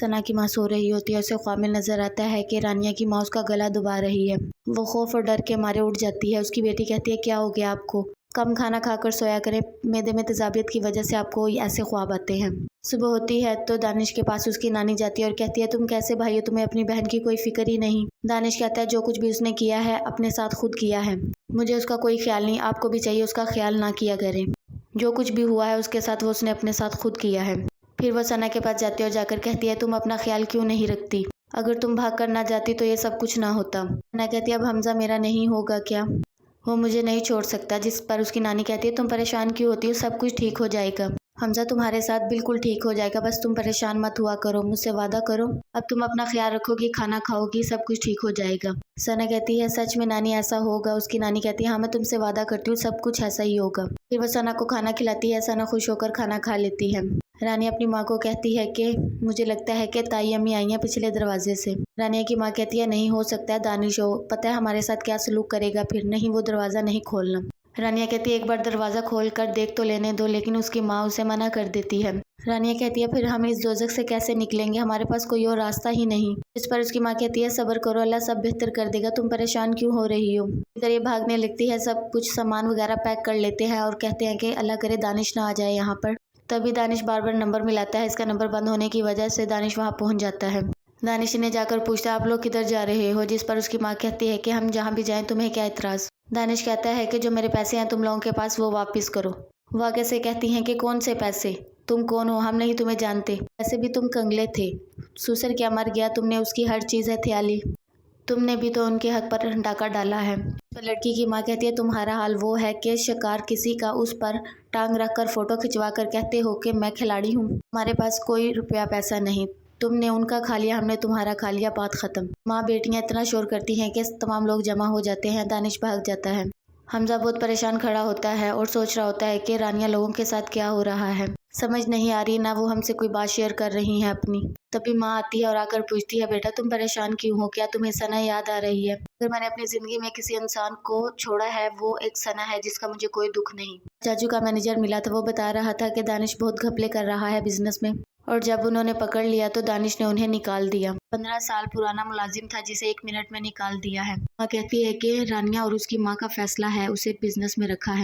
ثنا کی ماں سو رہی ہوتی ہے، اسے خواب میں نظر آتا ہے کہ رانیہ کی ماں اس کا گلا دبا رہی ہے۔ وہ خوف اور ڈر کے مارے اٹھ جاتی ہے۔ اس کی بیٹی کہتی ہے کیا ہو گیا آپ کو؟ کم کھانا کھا کر سویا کریں، معدے میں تیزابیت کی وجہ سے آپ کو ایسے خواب آتے ہیں۔ صبح ہوتی ہے تو دانش کے پاس اس کی نانی جاتی ہے اور کہتی ہے تم کیسے بھائی ہو، تمہیں اپنی بہن کی کوئی فکر ہی نہیں۔ دانش کہتا ہے جو کچھ بھی اس نے کیا ہے اپنے ساتھ خود کیا ہے، مجھے اس کا کوئی خیال نہیں، آپ کو بھی چاہیے اس کا خیال نہ کیا کریں۔ جو کچھ بھی ہوا ہے اس کے ساتھ وہ اس نے اپنے ساتھ خود کیا ہے۔ پھر وہ ثنا کے پاس جاتی ہے اور جا کر کہتی ہے تم اپنا خیال کیوں نہیں رکھتی؟ اگر تم بھاگ کر نہ جاتی تو یہ سب کچھ نہ ہوتا۔ ثنا کہتی ہے اب حمزہ میرا نہیں ہوگا کیا؟ وہ مجھے نہیں چھوڑ سکتا۔ جس پر اس کی نانی کہتی ہے تم پریشان کیوں ہوتی ہو، سب کچھ ٹھیک ہو جائے گا، حمزہ تمہارے ساتھ بالکل ٹھیک ہو جائے گا، بس تم پریشان مت ہوا کرو، مجھ سے وعدہ کرو، اب تم اپنا خیال رکھو گی، کھانا کھاؤ گی، سب کچھ ٹھیک ہو جائے گا۔ ثنا کہتی ہے سچ میں نانی ایسا ہوگا؟ اس کی نانی کہتی ہے ہاں میں تم سے وعدہ کرتی ہوں سب کچھ ایسا ہی ہوگا۔ پھر وہ ثنا کو کھانا کھلاتی ہے، ثنا خوش ہو کر کھانا کھا لیتی ہے۔ رانیہ اپنی ماں کو کہتی ہے کہ مجھے لگتا ہے کہ تائی امی آئی ہیں پچھلے دروازے سے۔ رانیہ کی ماں کہتی ہے نہیں ہو سکتا ہے دانش ہو، پتہ ہے ہمارے ساتھ کیا سلوک کرے گا پھر، نہیں وہ دروازہ نہیں کھولنا۔ رانیہ کہتی ہے ایک بار دروازہ کھول کر دیکھ تو لینے دو، لیکن اس کی ماں اسے منع کر دیتی ہے۔ رانیہ کہتی ہے پھر ہم اس دوزخ سے کیسے نکلیں گے، ہمارے پاس کوئی اور راستہ ہی نہیں۔ اس پر اس کی ماں کہتی ہے صبر کرو، اللہ سب بہتر کر دے گا، تم پریشان کیوں ہو رہی ہو؟ ادھر یہ بھاگنے لگتی ہے، سب کچھ سامان وغیرہ پیک کر لیتے ہیں اور کہتے ہیں کہ اللہ کرے دانش نہ آ جائے یہاں پر۔ تبھی دانش بار بار نمبر ملاتا ہے، اس کا نمبر بند ہونے کی وجہ سے دانش وہاں پہنچ جاتا ہے۔ دانش انہیں جا کر پوچھتا ہے آپ لوگ کدھر جا رہے ہو؟ جس پر اس کی ماں کہتی ہے کہ ہم جہاں بھی جائیں تمہیں کیا اعتراض؟ دانش کہتا ہے کہ جو میرے پیسے ہیں تم لوگوں کے پاس وہ واپس کرو۔ وہ آگے سے کہتی ہیں کہ کون سے پیسے؟ تم کون ہو؟ ہم نہیں تمہیں جانتے، ویسے بھی تم کنگلے تھے، سسر کیا مر گیا، تم نے اس کی ہر چیز ہتھیا لی، تم نے بھی تو ان کے حق پر ڈاکہ ڈالا ہے۔ تو لڑکی کی ماں کہتی ہے تمہارا حال وہ ہے کہ شکار کسی کا اس پر ٹانگ رکھ کر فوٹو کھنچوا کر کہتے ہو کہ میں کھلاڑی ہوں، ہمارے پاس کوئی روپیہ پیسہ نہیں، تم نے ان کا کھا لیا، ہم نے تمہارا کھا لیا، بات ختم۔ ماں بیٹیاں اتنا شور کرتی ہیں کہ تمام لوگ جمع ہو جاتے ہیں، دانش بھاگ جاتا ہے۔ حمزہ بہت پریشان کھڑا ہوتا ہے اور سوچ رہا ہوتا ہے کہ رانیہ لوگوں کے ساتھ کیا ہو رہا ہے، سمجھ نہیں آ رہی، نہ وہ ہم سے کوئی بات شیئر کر رہی ہیں اپنی۔ تبھی ماں آتی ہے اور آ کر پوچھتی ہے بیٹا تم پریشان کیوں ہو، کیا تمہیں ثنا یاد آ رہی ہے؟ اگر میں نے اپنی زندگی میں کسی انسان کو چھوڑا ہے وہ ایک ثنا ہے جس کا مجھے کوئی دکھ نہیں۔ چاچو کا مینیجر ملا تو وہ بتا رہا تھا کہ دانش بہت گھپلے کر رہا ہے بزنس میں، اور جب انہوں نے پکڑ لیا تو دانش نے انہیں نکال دیا۔ 15 سال پرانا ملازم تھا جسے 1 منٹ میں نکال دیا ہے۔ ماں کہتی ہے کہ رانیہ اور اس کی ماں کا فیصلہ ہے اسے بزنس میں رکھا ہے۔